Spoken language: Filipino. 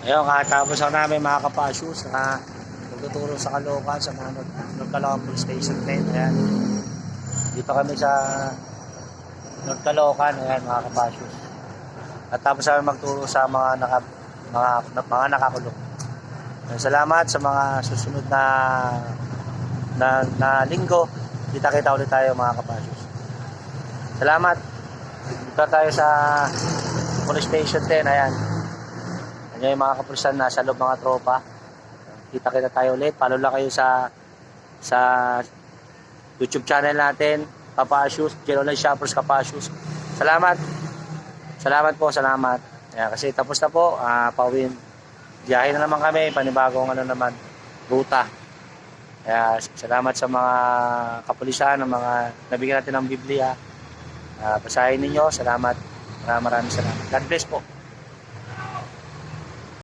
Ayun, kakatapos ako namin mga kapasyos na magtuturo sa Caloocan sa mga North Caloocan Police Station 10. Ayan. Dito kami sa North Caloocan, ayan mga kapasyos. At tapos kami magturo sa mga nakakulong. Salamat sa mga susunod na linggo. Kita-kita ulit tayo mga kapasyos. Salamat. Dito tayo sa Police Station 10. Ayan. Ayan yung mga kapulisan na sa loob mga tropa. Kita-kita tayo ulit. Follow lang kayo sa YouTube channel natin, Kapasyos, General Shoppers Kapasyos. Salamat. Salamat po, salamat. Ayan, kasi tapos na po. Pauwiin. Biyahe na naman kami. Panibagong ruta. Kaya salamat sa mga kapulisan, ng mga nabigyan natin ng Biblia. Basahin ninyo. Salamat. Maraming salamat. God bless po.